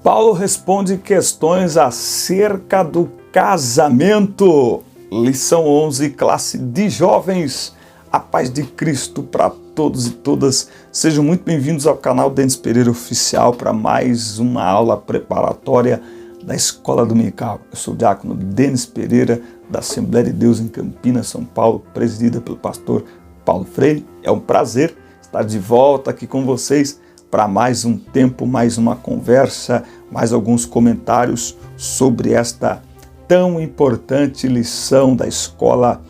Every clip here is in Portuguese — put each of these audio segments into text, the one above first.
Paulo responde questões acerca do casamento. Lição 11, classe de jovens. A paz de Cristo para todos e todas. Sejam muito bem-vindos ao canal Denis Pereira Oficial para mais uma aula preparatória da Escola Dominical. Eu sou o diácono Denis Pereira, da Assembleia de Deus em Campinas, São Paulo, presidida pelo pastor Paulo Freire. É um prazer estar de volta aqui com vocês para mais um tempo, mais uma conversa, mais alguns comentários sobre esta tão importante lição da Escola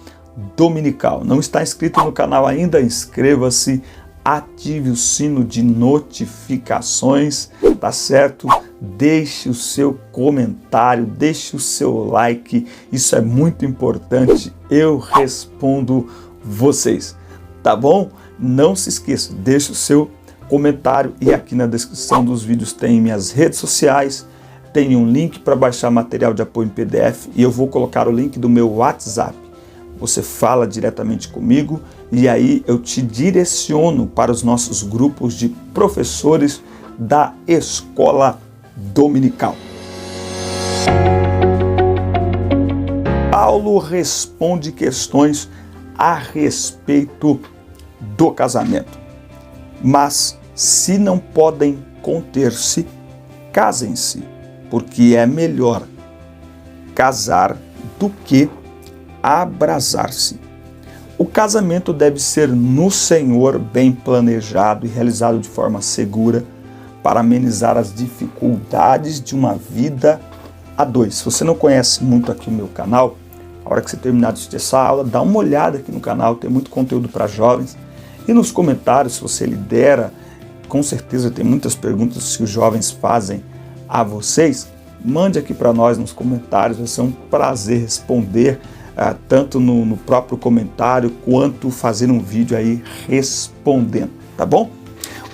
Dominical. Não está inscrito no canal ainda? Inscreva-se, ative o sino de notificações, tá certo? Deixe o seu comentário, deixe o seu like, isso é muito importante, eu respondo vocês, tá bom? Não se esqueça, deixe o seu comentário e aqui na descrição dos vídeos tem minhas redes sociais, tem um link para baixar material de apoio em PDF e eu vou colocar o link do meu WhatsApp. Você fala diretamente comigo e aí eu te direciono para os nossos grupos de professores da Escola Dominical. Paulo responde questões a respeito do casamento. Mas, se não podem conter-se, casem-se, porque é melhor casar do que abrasar-se. O casamento deve ser no Senhor, bem planejado e realizado de forma segura para amenizar as dificuldades de uma vida a dois. Se você não conhece muito aqui o meu canal, a hora que você terminar de assistir essa aula, dá uma olhada aqui no canal, tem muito conteúdo para jovens. E nos comentários, se você lidera, com certeza tem muitas perguntas que os jovens fazem a vocês, mande aqui para nós nos comentários, vai ser um prazer responder, tanto no próprio comentário, quanto fazer um vídeo aí respondendo, tá bom?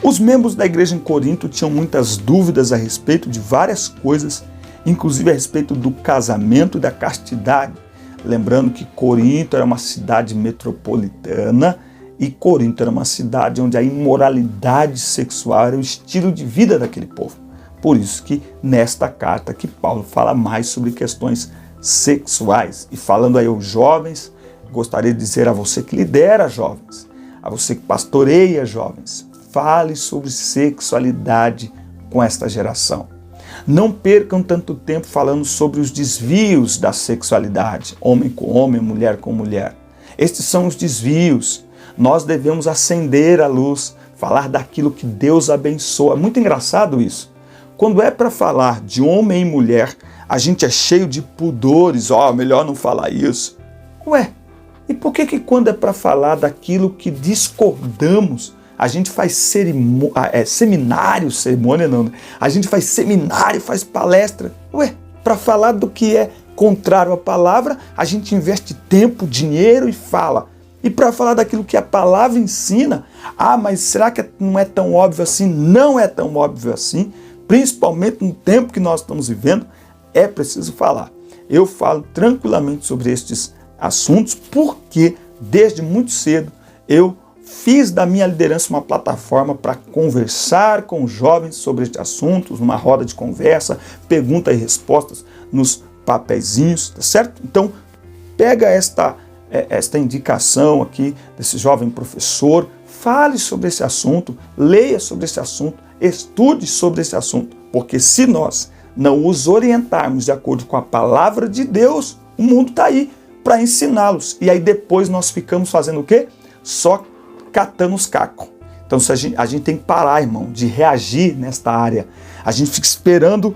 Os membros da igreja em Corinto tinham muitas dúvidas a respeito de várias coisas, inclusive a respeito do casamento e da castidade. Lembrando que Corinto era uma cidade metropolitana, e Corinto era uma cidade onde a imoralidade sexual era o estilo de vida daquele povo. Por isso que nesta carta que Paulo fala mais sobre questões sexuais. E falando aí aos jovens, gostaria de dizer a você que lidera jovens, a você que pastoreia jovens, fale sobre sexualidade com esta geração. Não percam tanto tempo falando sobre os desvios da sexualidade, homem com homem, mulher com mulher. Estes são os desvios. Nós devemos acender a luz, falar daquilo que Deus abençoa. É muito engraçado isso. Quando é para falar de homem e mulher, a gente é cheio de pudores. Melhor não falar isso. Ué, e por que quando é para falar daquilo que discordamos, a gente faz seminário, cerimônia não, né? A gente faz seminário, faz palestra. Ué, para falar do que é contrário à palavra, a gente investe tempo, dinheiro e fala. E para falar daquilo que a palavra ensina, mas será que não é tão óbvio assim? Não é tão óbvio assim, principalmente no tempo que nós estamos vivendo, é preciso falar. Eu falo tranquilamente sobre estes assuntos porque desde muito cedo eu fiz da minha liderança uma plataforma para conversar com jovens sobre estes assuntos, numa roda de conversa, perguntas e respostas nos papeizinhos, tá certo? Então, pega esta indicação aqui desse jovem professor, fale sobre esse assunto, leia sobre esse assunto, estude sobre esse assunto, porque se nós não os orientarmos de acordo com a palavra de Deus, o mundo está aí para ensiná-los. E aí depois nós ficamos fazendo o quê? Só catando os cacos. Então a gente tem que parar, irmão, de reagir nesta área. A gente fica esperando,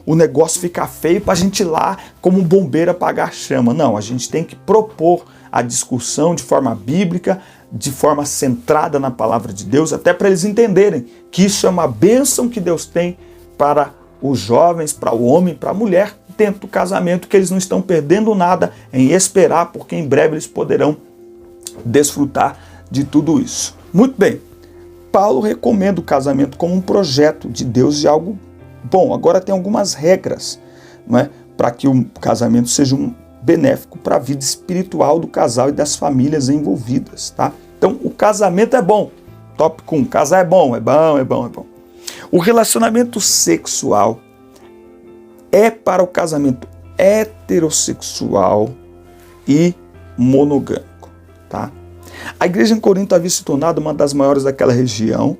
o negócio ficar feio para a gente ir lá como um bombeiro apagar a chama. Não, a gente tem que propor a discussão de forma bíblica, de forma centrada na palavra de Deus, até para eles entenderem que isso é uma bênção que Deus tem para os jovens, para o homem, para a mulher, dentro do casamento, que eles não estão perdendo nada em esperar, porque em breve eles poderão desfrutar de tudo isso. Muito bem, Paulo recomenda o casamento como um projeto de Deus e algo bom. Agora tem algumas regras, não é? Para que o casamento seja benéfico para a vida espiritual do casal e das famílias envolvidas, tá? Então o casamento é bom. Tópico 1, casar é bom, é bom, é bom, é bom. O relacionamento sexual é para o casamento heterossexual e monogâmico, tá? A igreja em Corinto havia se tornado uma das maiores daquela região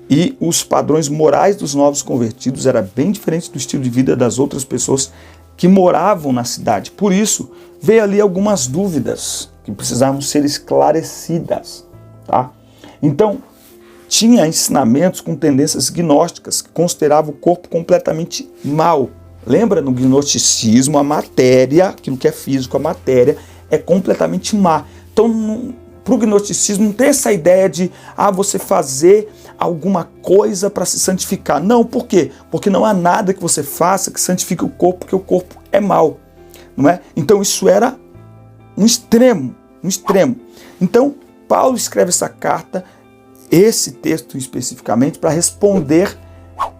e os padrões morais dos novos convertidos era bem diferente do estilo de vida das outras pessoas que moravam na cidade. Por isso, veio ali algumas dúvidas que precisavam ser esclarecidas, tá? Então, tinha ensinamentos com tendências gnósticas que consideravam o corpo completamente mau. Lembra, no gnosticismo, a matéria, aquilo que é físico, a matéria, é completamente má. Então, para o gnosticismo não tem essa ideia de você fazer alguma coisa para se santificar. Não, por quê? Porque não há nada que você faça que santifique o corpo, porque o corpo é mau, não é? Então isso era um extremo. Então Paulo escreve essa carta, esse texto especificamente, para responder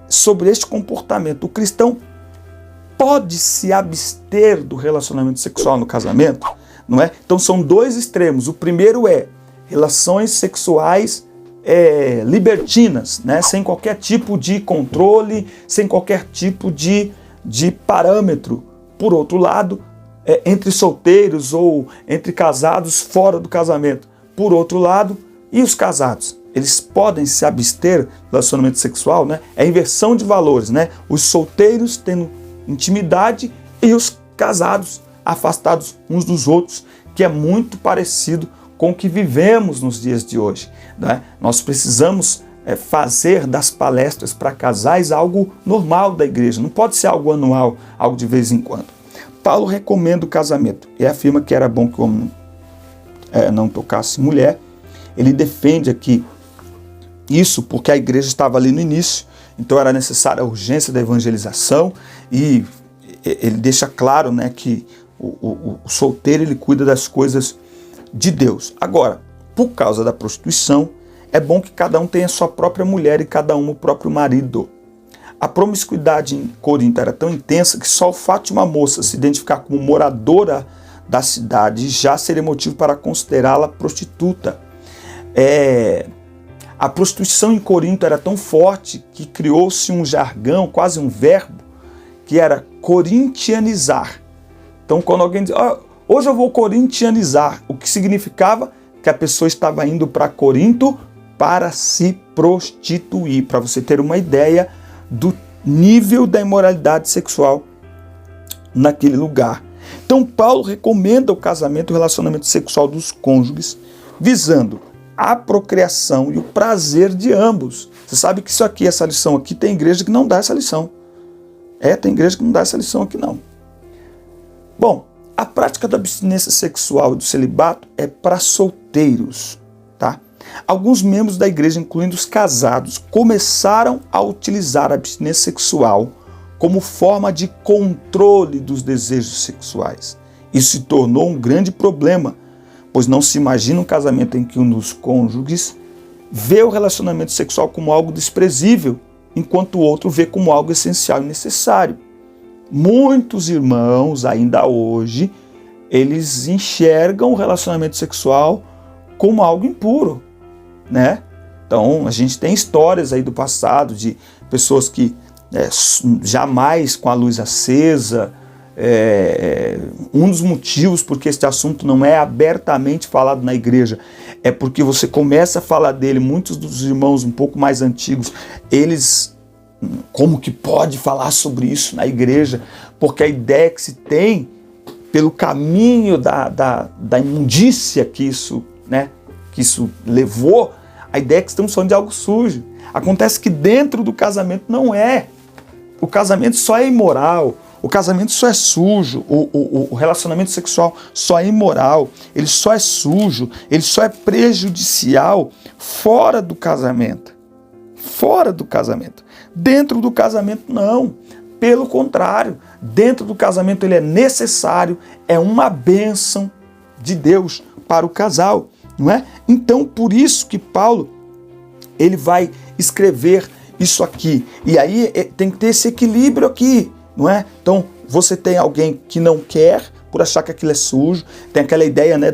sobre este comportamento. O cristão pode se abster do relacionamento sexual no casamento? Não é? Então são dois extremos. O primeiro é relações sexuais libertinas, né? Sem qualquer tipo de controle, sem qualquer tipo de parâmetro. Por outro lado, entre solteiros ou entre casados fora do casamento. Por outro lado, e os casados? Eles podem se abster do relacionamento sexual, né? É a inversão de valores, né? Os solteiros tendo intimidade e os casados afastados uns dos outros, que é muito parecido com o que vivemos nos dias de hoje, né? Nós precisamos fazer das palestras para casais algo normal da igreja, não pode ser algo anual, algo de vez em quando. Paulo recomenda o casamento e afirma que era bom que o homem não tocasse mulher. Ele defende aqui isso porque a igreja estava ali no início, então era necessária a urgência da evangelização e ele deixa claro, né, que o solteiro ele cuida das coisas de Deus. Agora, por causa da prostituição, é bom que cada um tenha sua própria mulher e cada um o próprio marido. A promiscuidade em Corinto era tão intensa que só o fato de uma moça se identificar como moradora da cidade já seria motivo para considerá-la prostituta. A prostituição em Corinto era tão forte que criou-se um jargão, quase um verbo, que era corintianizar. Então, quando alguém diz, hoje eu vou corintianizar, o que significava que a pessoa estava indo para Corinto para se prostituir, para você ter uma ideia do nível da imoralidade sexual naquele lugar. Então, Paulo recomenda o casamento e o relacionamento sexual dos cônjuges, visando a procriação e o prazer de ambos. Você sabe que essa lição aqui, tem igreja que não dá essa lição. Tem igreja que não dá essa lição aqui não. Bom, a prática da abstinência sexual e do celibato é para solteiros, tá? Alguns membros da igreja, incluindo os casados, começaram a utilizar a abstinência sexual como forma de controle dos desejos sexuais. Isso se tornou um grande problema, pois não se imagina um casamento em que um dos cônjuges vê o relacionamento sexual como algo desprezível, enquanto o outro vê como algo essencial e necessário. Muitos irmãos, ainda hoje, eles enxergam o relacionamento sexual como algo impuro, né? Então, a gente tem histórias aí do passado de pessoas que jamais com a luz acesa. Um dos motivos porque este assunto não é abertamente falado na igreja é porque você começa a falar dele, muitos dos irmãos um pouco mais antigos, eles, como que pode falar sobre isso na igreja? Porque a ideia que se tem, pelo caminho da imundícia que isso levou, a ideia é que estamos falando de algo sujo. Acontece que dentro do casamento não é. O casamento só é imoral, o casamento só é sujo, o relacionamento sexual só é imoral, ele só é sujo, ele só é prejudicial fora do casamento. Fora do casamento. Dentro do casamento, não. Pelo contrário, dentro do casamento ele é necessário, é uma bênção de Deus para o casal, não é? Então, por isso que Paulo, ele vai escrever isso aqui. E aí tem que ter esse equilíbrio aqui, não é? Então, você tem alguém que não quer, por achar que aquilo é sujo, tem aquela ideia, né,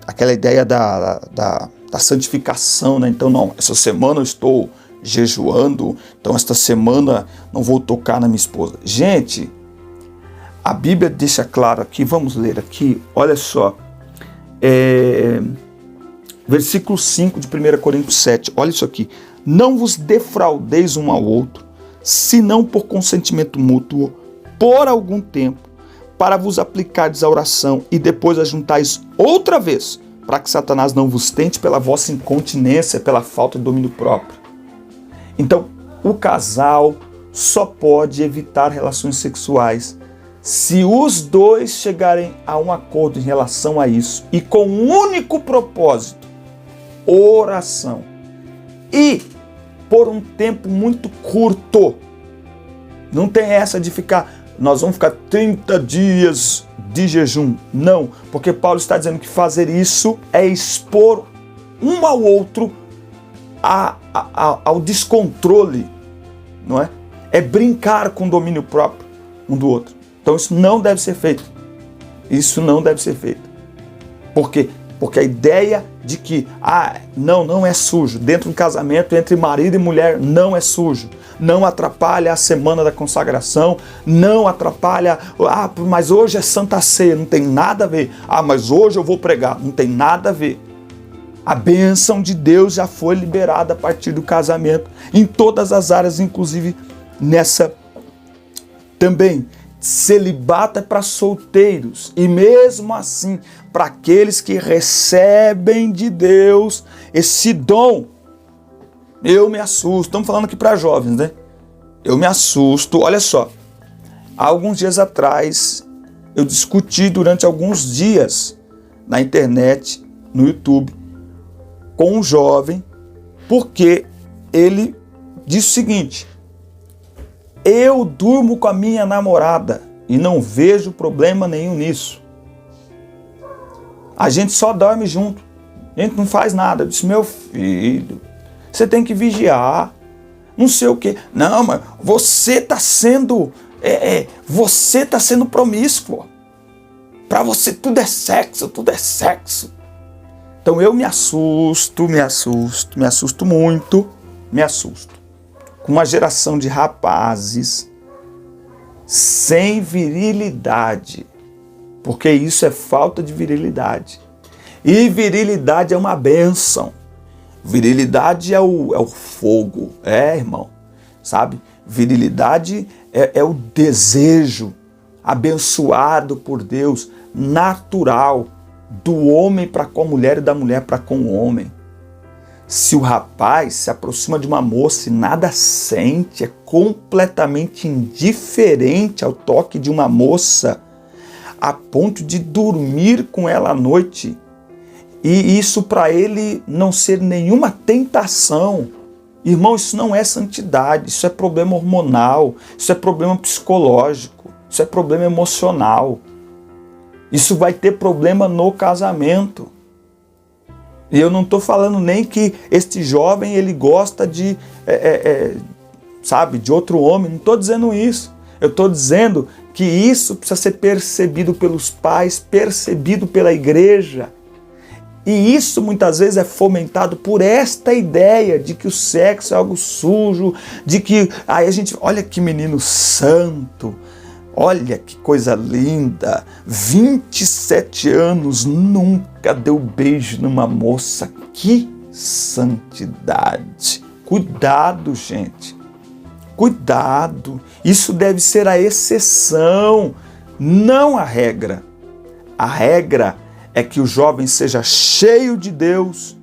aquela ideia da santificação, né? Então, não, essa semana eu estou jejuando, então esta semana não vou tocar na minha esposa. Gente, a Bíblia deixa claro aqui, vamos ler aqui, olha só, versículo 5 de 1 Coríntios 7, olha isso aqui. Não vos defraudeis um ao outro, senão por consentimento mútuo, por algum tempo, para vos aplicardes a oração e depois ajuntais outra vez, para que Satanás não vos tente pela vossa incontinência, pela falta de domínio próprio. Então, o casal só pode evitar relações sexuais se os dois chegarem a um acordo em relação a isso e com um único propósito, oração. E por um tempo muito curto. Não tem essa de nós vamos ficar 30 dias de jejum. Não, porque Paulo está dizendo que fazer isso é expor um ao outro ao descontrole, não é? É brincar com o domínio próprio um do outro. Então isso não deve ser feito. Isso não deve ser feito. Por quê? Porque a ideia de que, não é sujo, dentro do casamento entre marido e mulher não é sujo, não atrapalha a semana da consagração, não atrapalha, mas hoje é Santa Ceia, não tem nada a ver, mas hoje eu vou pregar, não tem nada a ver. A bênção de Deus já foi liberada a partir do casamento, em todas as áreas, inclusive nessa também. Celibato é para solteiros e mesmo assim para aqueles que recebem de Deus esse dom. Eu me assusto, estamos falando aqui para jovens, né? Eu me assusto, olha só, há alguns dias atrás eu discuti durante alguns dias na internet, no YouTube, com um jovem, porque ele disse o seguinte: eu durmo com a minha namorada e não vejo problema nenhum nisso. A gente só dorme junto. A gente não faz nada. Eu disse, meu filho, você tem que vigiar. Não sei o quê. Não, mas você está sendo... você está sendo promíscuo. Para você tudo é sexo, tudo é sexo. Então eu me assusto muito. Me assusto. Com uma geração de rapazes sem virilidade, porque isso é falta de virilidade. E virilidade é uma bênção. Virilidade é o fogo, irmão, sabe? Virilidade é o desejo abençoado por Deus, natural, do homem para com a mulher e da mulher para com o homem. Se o rapaz se aproxima de uma moça e nada sente, é completamente indiferente ao toque de uma moça, a ponto de dormir com ela à noite, e isso para ele não ser nenhuma tentação, irmão, isso não é santidade, isso é problema hormonal, isso é problema psicológico, isso é problema emocional. Isso vai ter problema no casamento. E eu não estou falando nem que este jovem ele gosta de outro homem. Não estou dizendo isso. Eu estou dizendo que isso precisa ser percebido pelos pais, percebido pela igreja. E isso muitas vezes é fomentado por esta ideia de que o sexo é algo sujo, de que aí a gente, olha que menino santo, olha que coisa linda, 27 anos, nunca deu beijo numa moça, que santidade. Cuidado, gente, cuidado, isso deve ser a exceção, não a regra. A regra é que o jovem seja cheio de Deus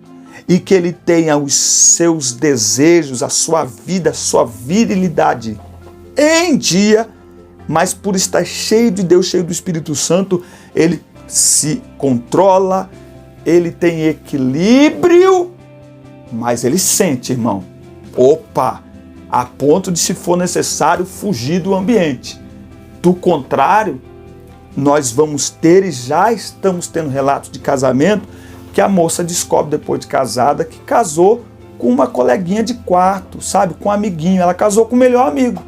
e que ele tenha os seus desejos, a sua vida, a sua virilidade em dia, mas por estar cheio de Deus, cheio do Espírito Santo, ele se controla, ele tem equilíbrio, mas ele sente, irmão, a ponto de, se for necessário, fugir do ambiente. Do contrário, nós vamos ter, e já estamos tendo relatos de casamento, que a moça descobre depois de casada que casou com uma coleguinha de quarto, sabe, com um amiguinho. Ela casou com o melhor amigo.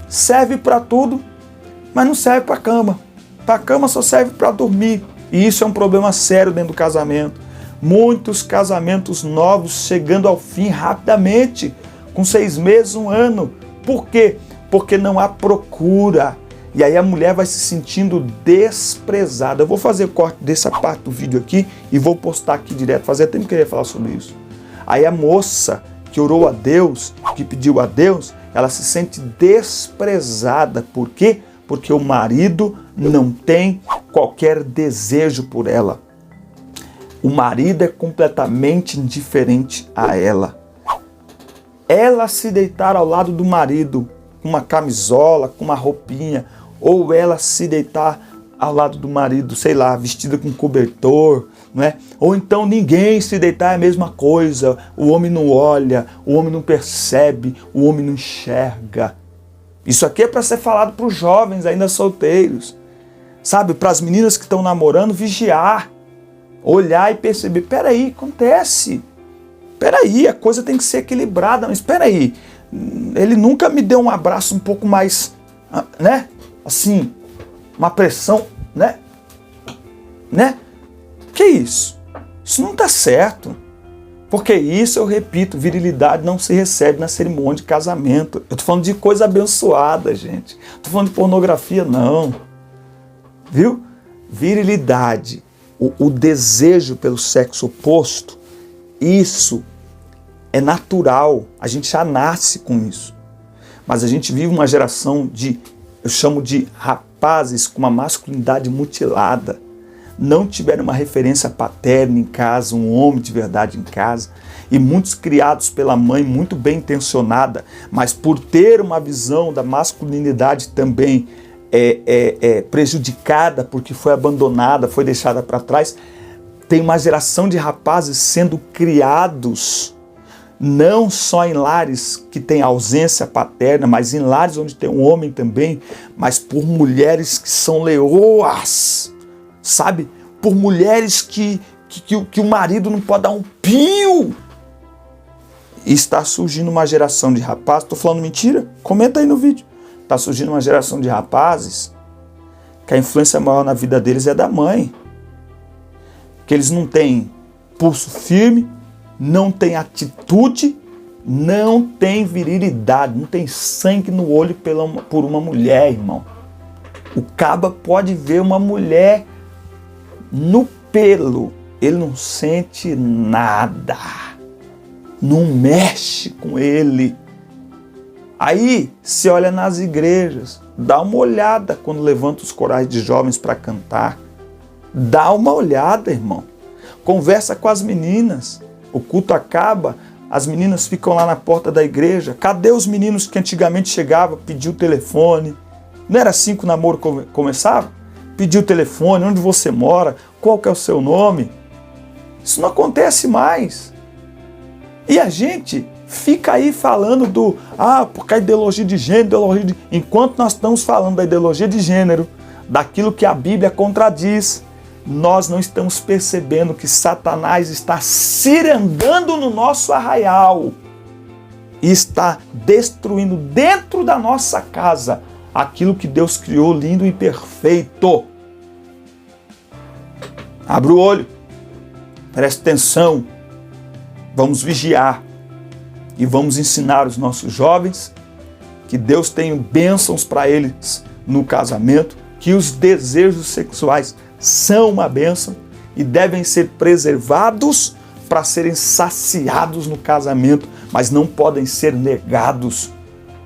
Serve para tudo, mas não serve para a cama. Para a cama só serve para dormir. E isso é um problema sério dentro do casamento. Muitos casamentos novos chegando ao fim rapidamente, com 6 meses, 1 ano. Por quê? Porque não há procura. E aí a mulher vai se sentindo desprezada. Eu vou fazer corte dessa parte do vídeo aqui e vou postar aqui direto. Fazia tempo que eu queria falar sobre isso. Aí a moça que orou a Deus, que pediu a Deus, ela se sente desprezada. Por quê? Porque o marido não tem qualquer desejo por ela. O marido é completamente indiferente a ela. Ela se deitar ao lado do marido com uma camisola, com uma roupinha, ou ela se deitar ao lado do marido, sei lá, vestida com cobertor, não é? Ou então ninguém se deitar é a mesma coisa, o homem não olha, o homem não percebe, o homem não enxerga. Isso aqui é para ser falado para os jovens ainda solteiros, sabe? Para as meninas que estão namorando, vigiar, olhar e perceber, peraí, acontece, peraí, a coisa tem que ser equilibrada, mas peraí, ele nunca me deu um abraço um pouco mais, né? Assim, uma pressão, né? Que isso? Isso não tá certo. Porque isso, eu repito, virilidade não se recebe na cerimônia de casamento. Eu tô falando de coisa abençoada, gente. Tô falando de pornografia, não. Viu? Virilidade, o desejo pelo sexo oposto, isso é natural. A gente já nasce com isso. Mas a gente vive uma geração de, eu chamo de rapazes com uma masculinidade mutilada. Não tiveram uma referência paterna em casa, um homem de verdade em casa, e muitos criados pela mãe muito bem intencionada, mas por ter uma visão da masculinidade também prejudicada, porque foi abandonada, foi deixada para trás, tem uma geração de rapazes sendo criados não só em lares que tem ausência paterna, mas em lares onde tem um homem também, mas por mulheres que são leoas, sabe? Por mulheres que o marido não pode dar um pio. E está surgindo uma geração de rapazes, estou falando mentira? Comenta aí no vídeo. Está surgindo uma geração de rapazes que a influência maior na vida deles é da mãe. Que eles não têm pulso firme, não têm atitude, não têm virilidade, não tem sangue no olho por uma mulher, irmão. O caba pode ver uma mulher no pelo, ele não sente nada, não mexe com ele. Aí, se olha nas igrejas, dá uma olhada quando levanta os corais de jovens para cantar. Dá uma olhada, irmão. Conversa com as meninas. O culto acaba, as meninas ficam lá na porta da igreja. Cadê os meninos que antigamente chegavam, pediu o telefone? Não era assim que o namoro começava? Pediu o telefone, onde você mora, qual que é o seu nome? Isso não acontece mais. E a gente fica aí falando porque a ideologia de gênero, enquanto nós estamos falando da ideologia de gênero, daquilo que a Bíblia contradiz, nós não estamos percebendo que Satanás está cirandando no nosso arraial e está destruindo dentro da nossa casa aquilo que Deus criou lindo e perfeito. Abra o olho, preste atenção, vamos vigiar e vamos ensinar os nossos jovens que Deus tem bênçãos para eles no casamento, que os desejos sexuais são uma bênção e devem ser preservados para serem saciados no casamento, mas não podem ser negados.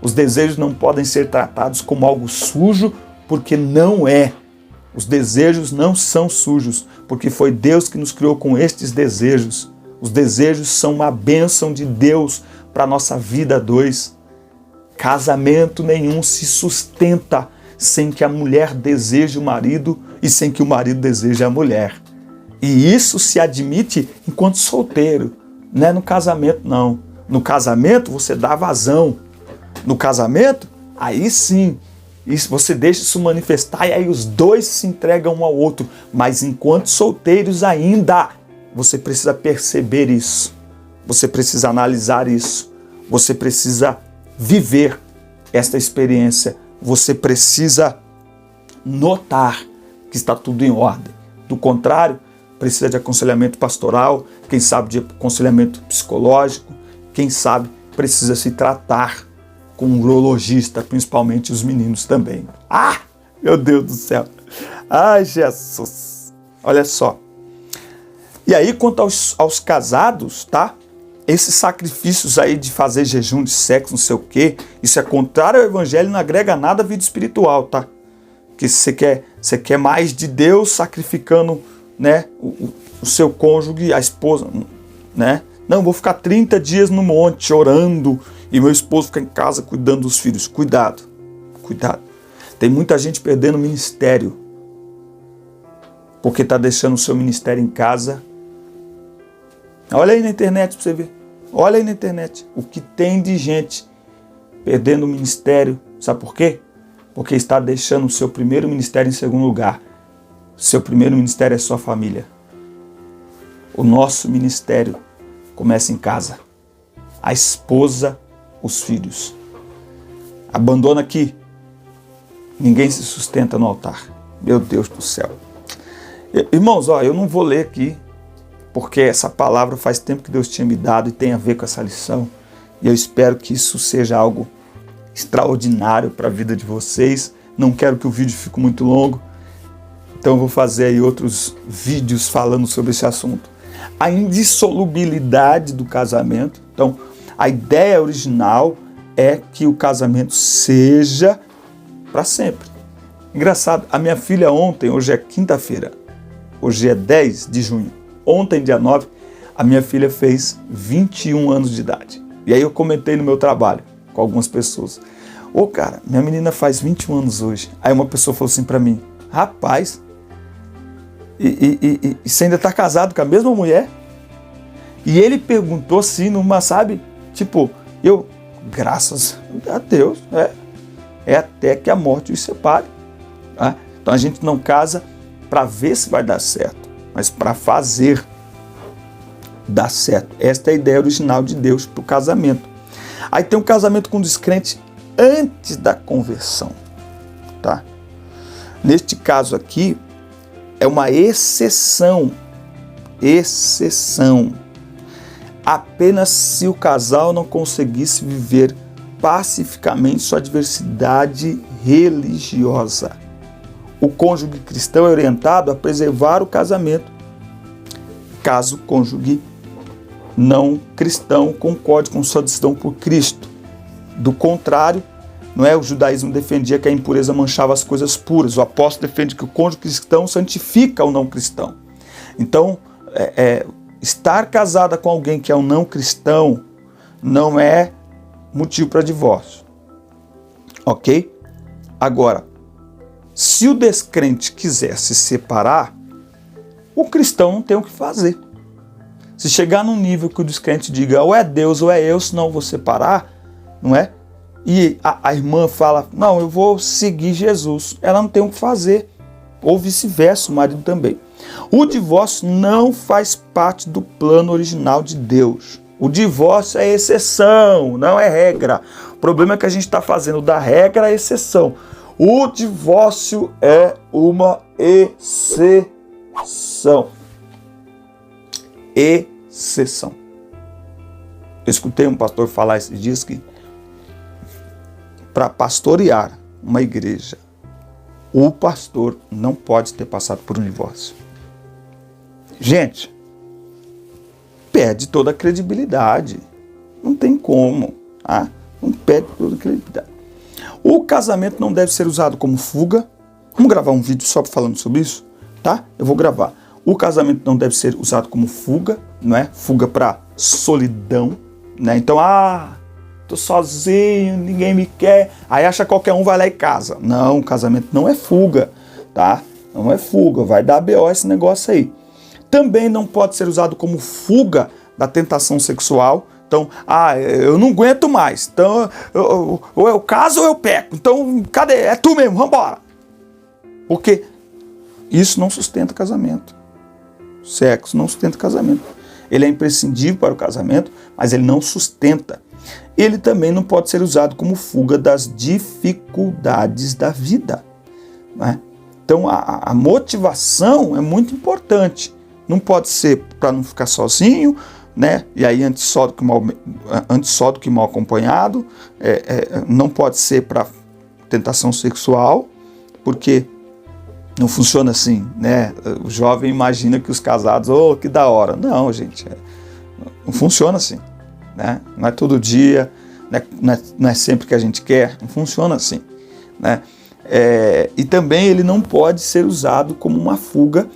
Os desejos não podem ser tratados como algo sujo, porque não é. Os desejos não são sujos, porque foi Deus que nos criou com estes desejos. Os desejos são uma bênção de Deus para a nossa vida a dois. Casamento nenhum se sustenta sem que a mulher deseje o marido e sem que o marido deseje a mulher. E isso se admite enquanto solteiro, não é no casamento não. No casamento você dá vazão. No casamento, aí sim, isso, você deixa isso manifestar e aí os dois se entregam um ao outro. Mas enquanto solteiros ainda, você precisa perceber isso. Você precisa analisar isso. Você precisa viver esta experiência. Você precisa notar que está tudo em ordem. Do contrário, precisa de aconselhamento pastoral, quem sabe de aconselhamento psicológico, quem sabe precisa se tratar com um urologista, principalmente os meninos também. Ah, meu Deus do céu. Ai, Jesus. Olha só. E aí, quanto aos casados, tá? Esses sacrifícios aí de fazer jejum de sexo, não sei o quê, isso é contrário ao evangelho e não agrega nada à vida espiritual, tá? Que você quer mais de Deus sacrificando, né, o seu cônjuge, a esposa, né? Não, vou ficar 30 dias no monte orando e meu esposo fica em casa cuidando dos filhos. Cuidado, cuidado. Tem muita gente perdendo o ministério porque está deixando o seu ministério em casa. Olha aí na internet para você ver. Olha aí na internet o que tem de gente perdendo o ministério. Sabe por quê? Porque está deixando o seu primeiro ministério em segundo lugar. O seu primeiro ministério é sua família. O nosso ministério começa em casa. A esposa, os filhos. Abandona aqui. Ninguém se sustenta no altar. Meu Deus do céu. Irmãos, ó, eu não vou ler aqui, porque essa palavra faz tempo que Deus tinha me dado e tem a ver com essa lição. E eu espero que isso seja algo extraordinário para a vida de vocês. Não quero que o vídeo fique muito longo. Então eu vou fazer aí outros vídeos falando sobre esse assunto. A indissolubilidade do casamento. Então, a ideia original é que o casamento seja para sempre. Engraçado, a minha filha ontem, hoje é quinta-feira, hoje é 10 de junho. Ontem, dia 9, a minha filha fez 21 anos de idade. E aí eu comentei no meu trabalho com algumas pessoas. Ô cara, minha menina faz 21 anos hoje. Aí uma pessoa falou assim para mim, rapaz, e você ainda tá casado com a mesma mulher? E ele perguntou assim, numa, sabe, tipo, eu, graças a Deus, é até que a morte os separe. Tá? Então a gente não casa para ver se vai dar certo, mas para fazer dar certo. Esta é a ideia original de Deus para o casamento. Aí tem um casamento com descrente antes da conversão. Tá? Neste caso aqui, é uma exceção. Exceção. Apenas se o casal não conseguisse viver pacificamente sua diversidade religiosa. O cônjuge cristão é orientado a preservar o casamento, caso o cônjuge não cristão concorde com sua decisão por Cristo. Do contrário, não é? O judaísmo defendia que a impureza manchava as coisas puras. O apóstolo defende que o cônjuge cristão santifica o não cristão. Então, estar casada com alguém que é um não cristão não é motivo para divórcio. Ok? Agora, se o descrente quiser se separar, o cristão não tem o que fazer. Se chegar num nível que o descrente diga ou é Deus ou é eu, senão eu vou separar, não é? E a irmã fala, não, eu vou seguir Jesus. Ela não tem o que fazer. Ou vice-versa, o marido também. O divórcio não faz parte do plano original de Deus. O divórcio é exceção, não é regra. O problema é que a gente está fazendo da regra a exceção. O divórcio é uma exceção. Exceção. Eu escutei um pastor falar esses dias que para pastorear uma igreja, o pastor não pode ter passado por um divórcio. Gente, perde toda a credibilidade. Não tem como. Tá? Não perde toda a credibilidade. O casamento não deve ser usado como fuga. Vamos gravar um vídeo só falando sobre isso? Tá? Eu vou gravar. O casamento não deve ser usado como fuga, não é? Fuga para solidão, né? Então, tô sozinho, ninguém me quer. Aí acha que qualquer um vai lá e casa. Não, o casamento não é fuga, tá? Não é fuga, vai dar BO esse negócio aí. Também não pode ser usado como fuga da tentação sexual. Então, eu não aguento mais. Então, ou eu caso ou eu peco. Então, cadê? É tu mesmo, vambora. Porque isso não sustenta casamento. Sexo não sustenta casamento. Ele é imprescindível para o casamento, mas ele não sustenta. Ele também não pode ser usado como fuga das dificuldades da vida. Né? Então, a motivação é muito importante. Não pode ser para não ficar sozinho, né? E aí antes só do que mal acompanhado, não pode ser para tentação sexual, porque não funciona assim, né? O jovem imagina que os casados, que da hora. Não, gente, não funciona assim, né? Não é todo dia, não é sempre que a gente quer, não funciona assim, né? E também ele não pode ser usado como uma fuga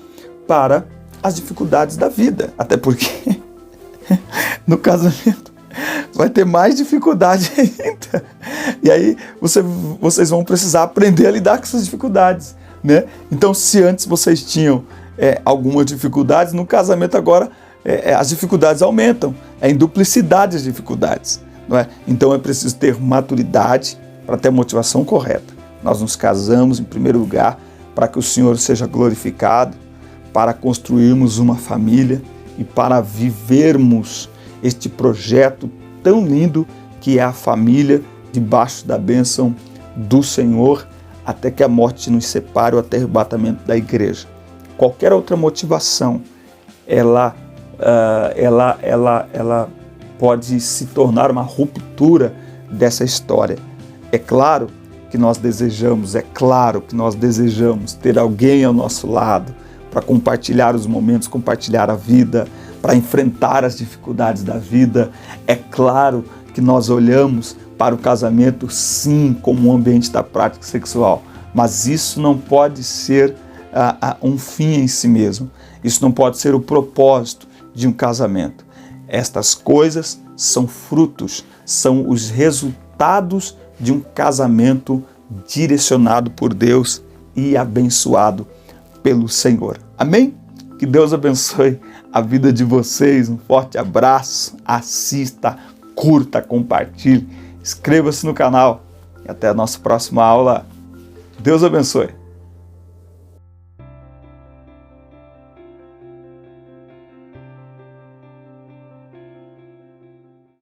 para as dificuldades da vida, até porque no casamento vai ter mais dificuldade ainda. E aí vocês vão precisar aprender a lidar com essas dificuldades, né? Então, se antes vocês tinham algumas dificuldades, no casamento agora as dificuldades aumentam, em duplicidade as dificuldades, não é? Então é preciso ter maturidade para ter a motivação correta. Nós nos casamos, em primeiro lugar, para que o Senhor seja glorificado, para construirmos uma família e para vivermos este projeto tão lindo que é a família debaixo da bênção do Senhor, até que a morte nos separe, ou até o arrebatamento da igreja. Qualquer outra motivação, ela pode se tornar uma ruptura dessa história. É claro que nós desejamos ter alguém ao nosso lado para compartilhar os momentos, compartilhar a vida, para enfrentar as dificuldades da vida. É claro que nós olhamos para o casamento, sim, como um ambiente da prática sexual, mas isso não pode ser um fim em si mesmo. Isso não pode ser o propósito de um casamento. Estas coisas são frutos, são os resultados de um casamento direcionado por Deus e abençoado pelo Senhor. Amém? Que Deus abençoe a vida de vocês. Um forte abraço. Assista, curta, compartilhe, inscreva-se no canal e até a nossa próxima aula. Deus abençoe.